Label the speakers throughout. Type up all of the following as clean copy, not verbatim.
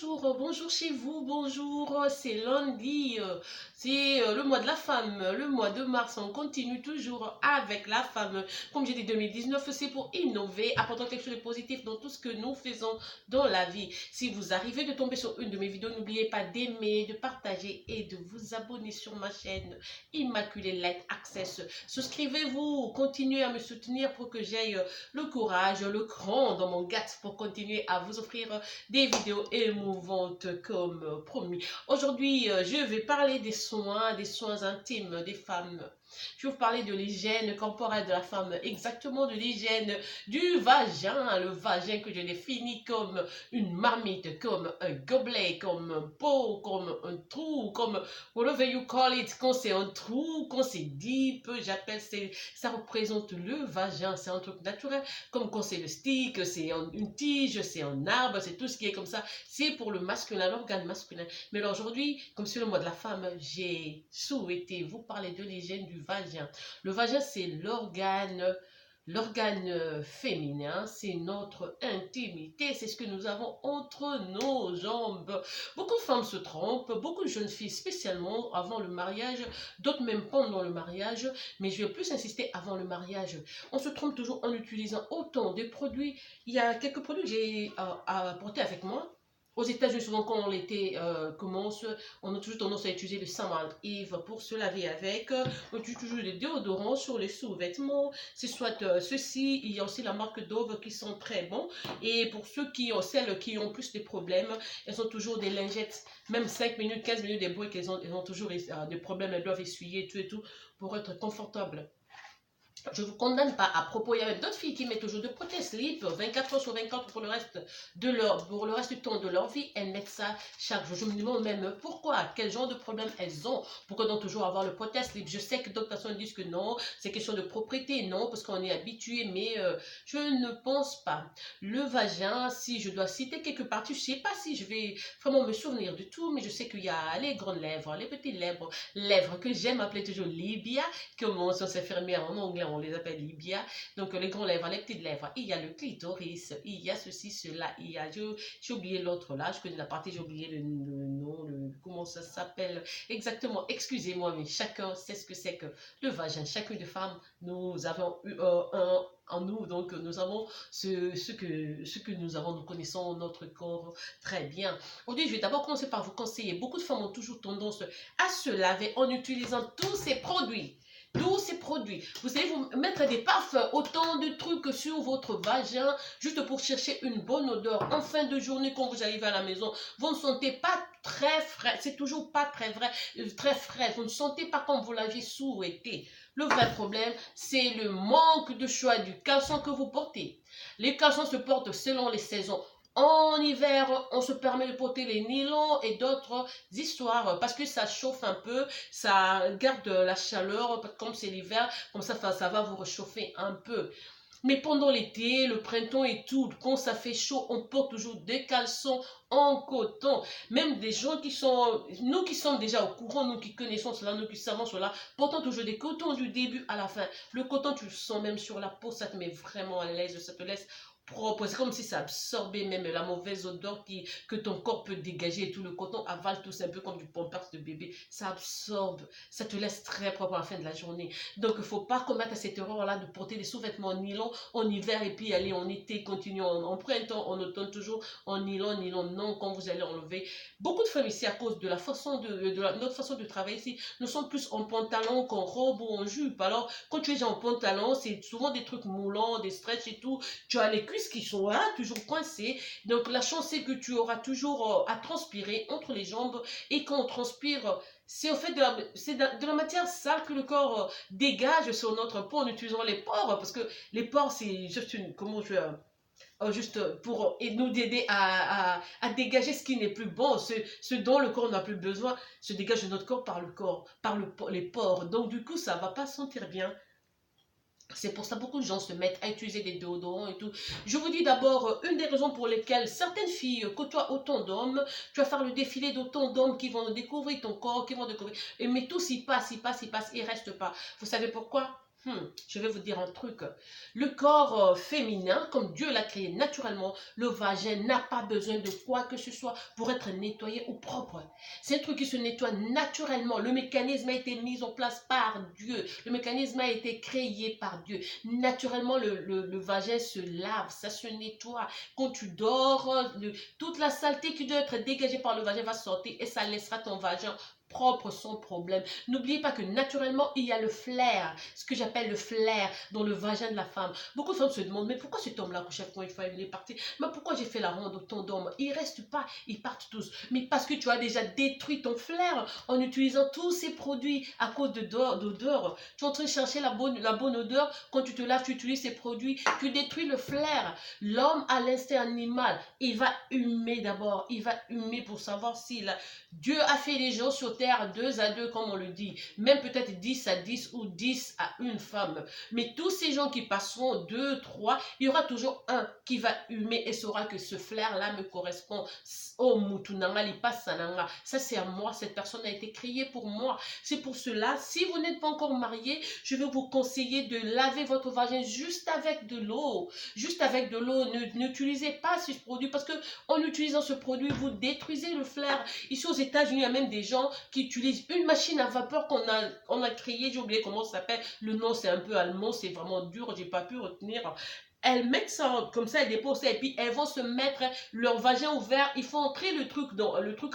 Speaker 1: bonjour chez vous, bonjour, c'est lundi, c'est le mois de la femme, le mois de mars, on continue toujours avec la femme. Comme j'ai dit, 2019, c'est pour innover, apporter quelque chose de positif dans tout ce que nous faisons dans la vie. Si vous arrivez de tomber sur une de mes vidéos, n'oubliez pas d'aimer, de partager et de vous abonner sur ma chaîne Immaculée Light Access. Souscrivez-vous, continuez à me soutenir pour que j'aie le courage, le cran dans mon gâte pour continuer à vous offrir des vidéos émouvantes comme promis. Aujourd'hui, je vais parler des soins intimes des femmes. Je vais vous parler de l'hygiène corporelle de la femme, exactement de l'hygiène du vagin, le vagin que je définis comme une marmite, comme un gobelet, comme un pot, comme un trou, comme whatever you call it. Quand c'est un trou, quand c'est deep, j'appelle ça représente le vagin, c'est un truc naturel, comme quand c'est le stick, c'est une tige, c'est un arbre, c'est tout ce qui est comme ça, c'est pour le masculin, l'organe masculin. Mais alors aujourd'hui, comme c'est le mois de la femme, j'ai souhaité vous parler de l'hygiène du vagin. Le vagin, c'est l'organe féminin, c'est notre intimité, c'est ce que nous avons entre nos jambes. Beaucoup de femmes se trompent, beaucoup de jeunes filles spécialement avant le mariage, d'autres même pendant le mariage, mais je vais plus insister avant le mariage. On se trompe toujours en utilisant autant de produits. Il y a quelques produits que j'ai apportés avec moi. Aux États-Unis, souvent quand l'été commence, on a toujours tendance à utiliser le Summer Eve pour se laver avec. On utilise toujours des déodorants sur les sous-vêtements. C'est soit ceci, il y a aussi la marque Dove qui sont très bons. Et pour celles qui ont plus de problèmes, elles ont toujours des lingettes, même 5 minutes, 15 minutes, des bruits qu'elles ont toujours des problèmes, elles doivent essuyer tout et tout pour être confortables. Je ne vous condamne pas. À propos, il y avait d'autres filles qui mettent toujours de prothèses slip 24 heures sur 24 pour le reste du temps de leur vie. Elles mettent ça chaque jour. Je me demande même pourquoi, quel genre de problème elles ont. Pourquoi donc toujours avoir le prothèse slip? Je sais que d'autres personnes disent que non, c'est question de propriété. Non, parce qu'on est habitué, mais je ne pense pas. Le vagin, si je dois citer quelques parties, je ne sais pas si je vais vraiment me souvenir de tout, mais je sais qu'il y a les grandes lèvres, les petites lèvres que j'aime appeler toujours libia, comme ça s'est fermé en anglais, on les appelle libia. Donc les grands lèvres, les petites lèvres, il y a le clitoris, il y a ceci, cela, il y a, j'ai oublié l'autre là, je connais la partie, j'ai oublié le nom, comment ça s'appelle exactement, excusez-moi, mais chacun sait ce que c'est que le vagin. Chacune des femmes, nous avons eu en nous, donc nous avons ce que nous avons, nous connaissons notre corps très bien. Aujourd'hui, je vais d'abord commencer par vous conseiller. Beaucoup de femmes ont toujours tendance à se laver en utilisant tous ces produits. Tous ces produits. Vous allez vous mettre des parfums, autant de trucs sur votre vagin, juste pour chercher une bonne odeur. En fin de journée, quand vous arrivez à la maison, vous ne sentez pas très frais. C'est toujours pas très frais. Vous ne sentez pas comme vous l'aviez souhaité. Le vrai problème, c'est le manque de choix du caleçon que vous portez. Les caleçons se portent selon les saisons. En hiver, on se permet de porter les nylons et d'autres histoires parce que ça chauffe un peu, ça garde la chaleur, comme c'est l'hiver, comme ça va vous réchauffer un peu. Mais pendant l'été, le printemps et tout, quand ça fait chaud, on porte toujours des caleçons en coton. Même des gens nous qui sommes déjà au courant, nous qui connaissons cela, nous qui savons cela, portons toujours des cotons du début à la fin. Le coton, tu le sens même sur la peau, ça te met vraiment à l'aise, ça te laisse propre. C'est comme si ça absorbait même la mauvaise odeur que ton corps peut dégager, et tout le coton avale tout, c'est un peu comme du pampers de bébé, ça absorbe, ça te laisse très propre à la fin de la journée. Donc il ne faut pas commettre cette erreur-là de porter des sous-vêtements en nylon en hiver et puis aller en été, continuer en printemps, en automne toujours en nylon, non, quand vous allez enlever. Beaucoup de femmes ici, à cause de la façon notre façon de travailler ici, nous sommes plus en pantalon qu'en robe ou en jupe. Alors quand tu es en pantalon, c'est souvent des trucs moulants, des stretch et tout, tu as les cuisses qui sont là, toujours coincées. Donc la chance c'est que tu auras toujours à transpirer entre les jambes, et quand on transpire, c'est au fait de la matière sale que le corps dégage sur notre peau en utilisant les pores, parce que les pores c'est juste juste pour nous aider à dégager ce qui n'est plus bon, ce dont le corps n'a plus besoin, se dégage de notre corps par les pores. Donc du coup ça va pas sentir bien. C'est pour ça que beaucoup de gens se mettent à utiliser des déodorants et tout. Je vous dis d'abord, une des raisons pour lesquelles certaines filles côtoient autant d'hommes, tu vas faire le défilé d'autant d'hommes qui vont découvrir ton corps, qui vont découvrir, mais tout s'y passe, il reste pas. Vous savez pourquoi? Je vais vous dire un truc. Le corps féminin, comme Dieu l'a créé naturellement, le vagin n'a pas besoin de quoi que ce soit pour être nettoyé ou propre. C'est un truc qui se nettoie naturellement. Le mécanisme a été mis en place par Dieu. Le mécanisme a été créé par Dieu. Naturellement, le vagin se lave, ça se nettoie. Quand tu dors, toute la saleté qui doit être dégagée par le vagin va sortir et ça laissera ton vagin propre sans problème. N'oubliez pas que naturellement, il y a le flair, ce que j'appelle le flair dans le vagin de la femme. Beaucoup de femmes se demandent, mais pourquoi cet homme-là, chaque fois, il est parti, mais pourquoi j'ai fait la ronde autant d'hommes? Ils restent pas, ils partent tous. Mais parce que tu as déjà détruit ton flair en utilisant tous ces produits à cause d'odeur. Tu es en train de chercher la bonne odeur. Quand tu te laves, tu utilises ces produits, tu détruis le flair. L'homme a l'instinct animal. Il va humer d'abord. Il va humer pour savoir s'il a... Dieu a fait les gens sur terre 2 à 2, comme on le dit. Même peut-être 10 à 10 ou 10 à une femme. Mais tous ces gens qui passeront 2, 3, il y aura toujours un qui va humer et saura que ce flair-là me correspond. Oh, Mutunanga, Lipasananga. Ça, c'est à moi. Cette personne a été créée pour moi. C'est pour cela, si vous n'êtes pas encore marié, je vais vous conseiller de laver votre vagin juste avec de l'eau. Juste avec de l'eau. N'utilisez pas ce produit parce que en utilisant ce produit, vous détruisez le flair. Ici aux États-Unis, il y a même des gens qui utilisent une machine à vapeur qu'on a créée. J'ai oublié comment ça s'appelle. Le nom, c'est un peu allemand, c'est vraiment dur. J'ai pas pu retenir. Elles mettent ça comme ça, elles déposent ça et puis elles vont se mettre leur vagin ouvert. Il faut entrer le truc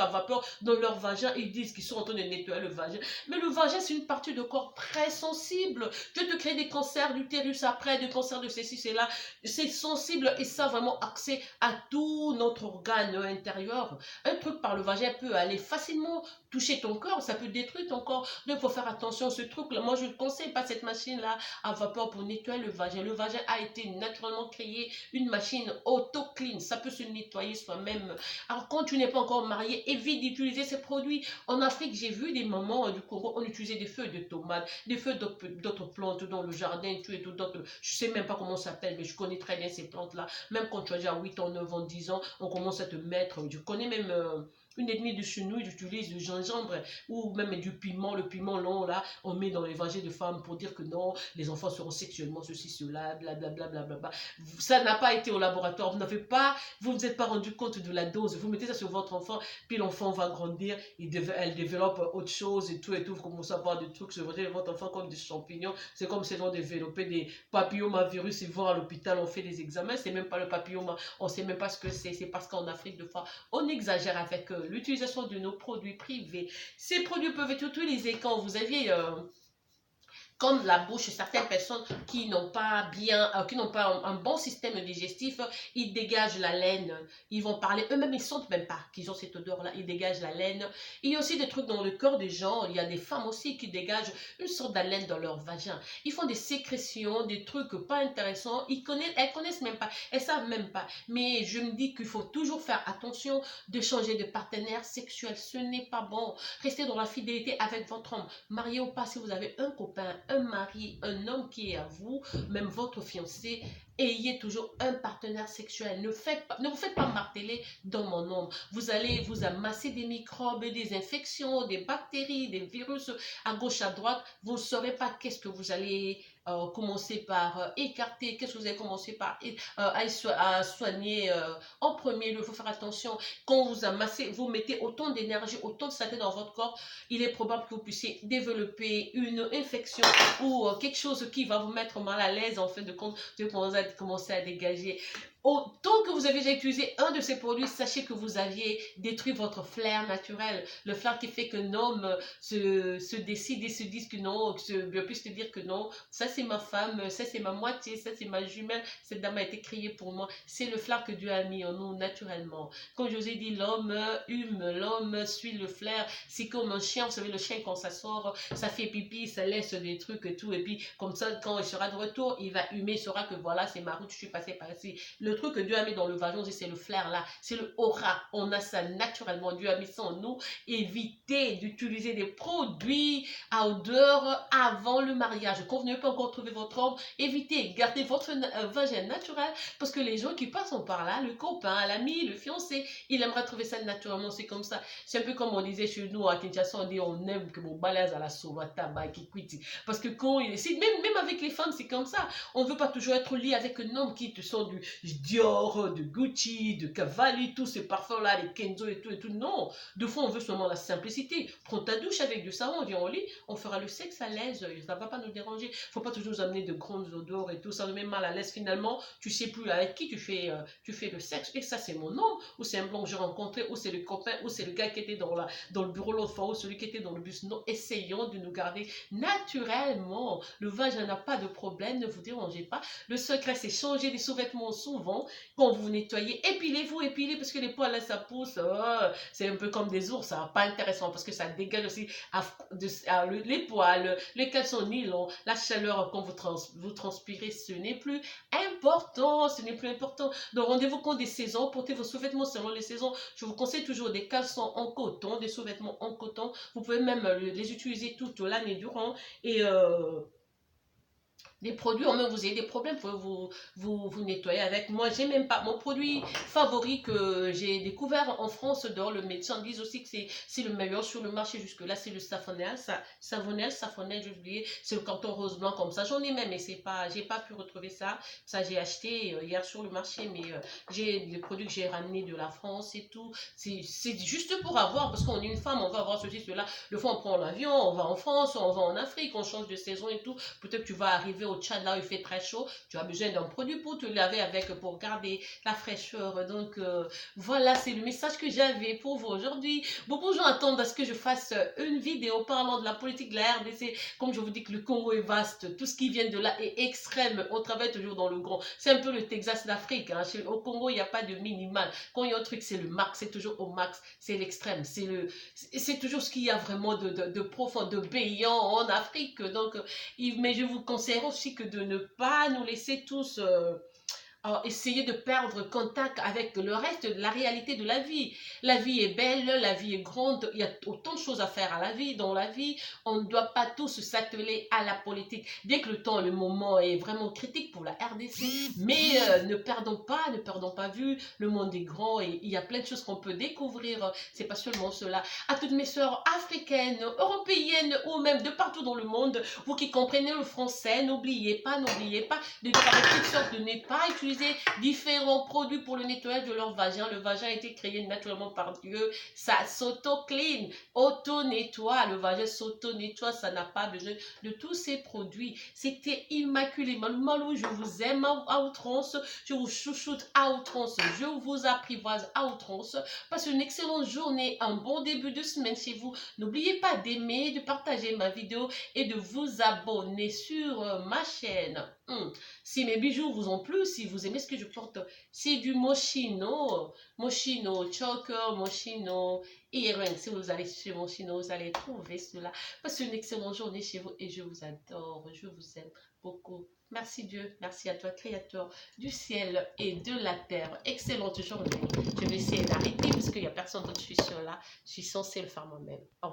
Speaker 1: à vapeur dans leur vagin. Ils disent qu'ils sont en train de nettoyer le vagin. Mais le vagin, c'est une partie de corps très sensible. Tu te crées des cancers d'utérus après, des cancers de ceci, cela. C'est sensible et ça a vraiment accès à tout notre organe intérieur. Un truc par le vagin peut aller facilement toucher ton corps. Ça peut détruire ton corps. Donc, il faut faire attention à ce truc-là. Moi, je ne conseille pas cette machine-là à vapeur pour nettoyer le vagin. Le vagin a été naturellement créé une machine auto-clean. Ça peut se nettoyer soi-même. Alors, quand tu n'es pas encore marié, évite d'utiliser ces produits. En Afrique, j'ai vu des mamans du Congo, on utilisait des feuilles de tomates, des feuilles d'autres plantes dans le jardin, tout et tout d'autres. Je ne sais même pas comment ça s'appelle, mais je connais très bien ces plantes-là. Même quand tu as déjà 8 ans, 9 ans, 10 ans, on commence à te mettre. Je connais même... une ethnie de chez nous, ils utilisent du gingembre ou même du piment, le piment long là, on met dans les vagins de femmes pour dire que non, les enfants seront sexuellement ceci, cela, blablabla. Bla, bla, bla. Ça n'a pas été au laboratoire, vous ne vous êtes pas rendu compte de la dose, vous mettez ça sur votre enfant, puis l'enfant va grandir, elle développe autre chose et tout, vous commencez à voir des trucs sur votre enfant comme des champignons, c'est comme si on développait des papillomavirus et voir à l'hôpital, on fait des examens, c'est même pas le papilloma, on sait même pas ce que c'est parce qu'en Afrique, de fois, on exagère avec l'utilisation de nos produits privés. Ces produits peuvent être utilisés quand vous aviez comme la bouche, certaines personnes qui n'ont pas qui n'ont pas un bon système digestif, ils dégagent la laine, ils vont parler, eux-mêmes ils sentent même pas qu'ils ont cette odeur-là, ils dégagent la laine. Il y a aussi des trucs dans le corps des gens, il y a des femmes aussi qui dégagent une sorte d'haleine dans leur vagin. Ils font des sécrétions, des trucs pas intéressants, elles connaissent même pas, elles savent même pas. Mais je me dis qu'il faut toujours faire attention de changer de partenaire sexuel, ce n'est pas bon. Restez dans la fidélité avec votre homme, marié ou pas, si vous avez un copain, un mari, un homme qui est à vous, même votre fiancé, ayez toujours un partenaire sexuel. Ne vous faites pas marteler dans mon nom. Vous allez vous amasser des microbes, des infections, des bactéries, des virus à gauche, à droite. Vous ne saurez pas qu'est-ce que vous allez commencer par écarter, qu'est-ce que vous allez commencer par à soigner en premier lieu. Il faut faire attention. Quand vous amassez, vous mettez autant d'énergie, autant de saleté dans votre corps, il est probable que vous puissiez développer une infection ou quelque chose qui va vous mettre mal à l'aise en fin de compte, de commencer à dégager. Tant que vous avez déjà utilisé un de ces produits, sachez que vous aviez détruit votre flair naturel. Le flair qui fait qu'un homme se décide et se dise que non, puisse te dire que non, ça c'est ma femme, ça c'est ma moitié, ça c'est ma jumelle, cette dame a été créée pour moi. C'est le flair que Dieu a mis en nous naturellement. Comme je vous ai dit, l'homme hume, l'homme suit le flair. C'est comme un chien, vous savez, le chien quand ça sort, ça fait pipi, ça laisse des trucs et tout. Et puis comme ça, quand il sera de retour, il va humer, il saura que voilà, c'est ma route, je suis passé par ici. Le le truc que Dieu a mis dans le vagin aussi, c'est le flair là, c'est le aura. On a ça naturellement, Dieu a mis ça en nous. Évitez d'utiliser des produits à odeur avant le mariage. Quand vous n'avez pas encore trouvé votre homme, évitez, gardez votre vagin naturel parce que les gens qui passent par là, le copain, l'ami, le fiancé, il aimerait trouver ça naturellement, c'est comme ça. C'est un peu comme on disait chez nous à Kinshasa, on dit on aime que mon balèze à la sauva tabac qui quitte. Parce que quand il est, même avec les femmes, c'est comme ça. On ne veut pas toujours être lié avec un homme qui te sort du Dior, de Gucci, de Cavalli, tous ces parfums-là, les Kenzo et tout et tout. Non, de fois, on veut seulement la simplicité. Prends ta douche avec du savon, on vient au lit, on fera le sexe à l'aise, ça ne va pas nous déranger. Il ne faut pas toujours nous amener de grandes odeurs et tout, ça nous met mal à l'aise. Finalement, tu ne sais plus avec qui tu fais le sexe. Et ça, c'est mon homme, ou c'est un blanc que j'ai rencontré, ou c'est le copain, ou c'est le gars qui était dans le bureau l'autre fois, ou celui qui était dans le bus. Non, essayons de nous garder naturellement. Le vagin n'a pas de problème, ne vous dérangez pas. Le secret, c'est changer les sous-vêtements souvent. Quand vous nettoyez, épilez-vous, épilez, parce que les poils là, ça pousse. C'est un peu comme des ours, ça, pas intéressant, parce que ça dégage aussi les poils, les caleçons nylon, la chaleur quand vous transpirez, ce n'est plus important, ce n'est plus important. Donc rendez-vous compte des saisons, portez vos sous-vêtements selon les saisons. Je vous conseille toujours des caleçons en coton, des sous-vêtements en coton. Vous pouvez même les utiliser toute l'année durant. Et les produits ont même vous avez des problèmes pour vous nettoyer avec. Moi, j'ai même pas mon produit favori que j'ai découvert en France. Dehors, le médecin dit aussi que c'est le meilleur sur le marché jusque là, c'est le Savonel. Savonel, j'ai oublié, c'est le carton rose blanc comme ça. J'en ai même, mais c'est pas, j'ai pas pu retrouver ça. Ça, j'ai acheté hier sur le marché, mais j'ai les produits que j'ai ramenés de la France et tout. C'est juste pour avoir, parce qu'on est une femme, on va avoir ceci, cela. Le fois, on prend l'avion, on va en France, on va en Afrique, on change de saison et tout. Peut-être que tu vas arriver au Tchad, là où il fait très chaud, tu as besoin d'un produit pour te laver avec, pour garder la fraîcheur. Donc, voilà, c'est le message que j'avais pour vous aujourd'hui. Beaucoup de gens attendent à ce que je fasse une vidéo parlant de la politique de la RDC. Comme je vous dis que le Congo est vaste, tout ce qui vient de là est extrême. On travaille toujours dans le grand. C'est un peu le Texas d'Afrique. Hein. Au Congo, il n'y a pas de minimal. Quand il y a un truc, c'est le max, c'est toujours au max, c'est l'extrême. C'est toujours ce qu'il y a vraiment de profond, de payant en Afrique. Donc, mais je vous conseille aussi que de ne pas nous laisser tous essayer de perdre contact avec le reste de la réalité de la vie. La vie est belle, la vie est grande, il y a autant de choses à faire à la vie, dans la vie, on ne doit pas tous s'atteler à la politique, bien que le moment est vraiment critique pour la RDC, mais ne perdons pas vue, le monde est grand et il y a plein de choses qu'on peut découvrir, c'est pas seulement cela. À toutes mes sœurs africaines, européennes ou même de partout dans le monde, vous qui comprenez le français, n'oubliez pas de ne pas utiliser différents produits pour le nettoyage de leur vagin. Le vagin a été créé naturellement par Dieu. Ça s'auto-clean, auto-nettoie. Le vagin s'auto-nettoie. Ça n'a pas besoin de tous ces produits. C'était immaculé. Malou, je vous aime à outrance. Je vous chouchoute à outrance. Je vous apprivoise à outrance. Passez une excellente journée, un bon début de semaine chez vous. N'oubliez pas d'aimer, de partager ma vidéo et de vous abonner sur ma chaîne. Si mes bijoux vous ont plu, si vous aimez ce que je porte, c'est du Moschino, choker, Moschino, earring. Si vous allez sur Moschino, vous allez trouver cela. Passez une excellente journée chez vous et je vous adore, je vous aime beaucoup. Merci Dieu, merci à toi Créateur du ciel et de la terre. Excellente journée. Je vais essayer d'arrêter parce qu'il n'y a personne d'autre, je suis seule là. Je suis censée le faire moi-même.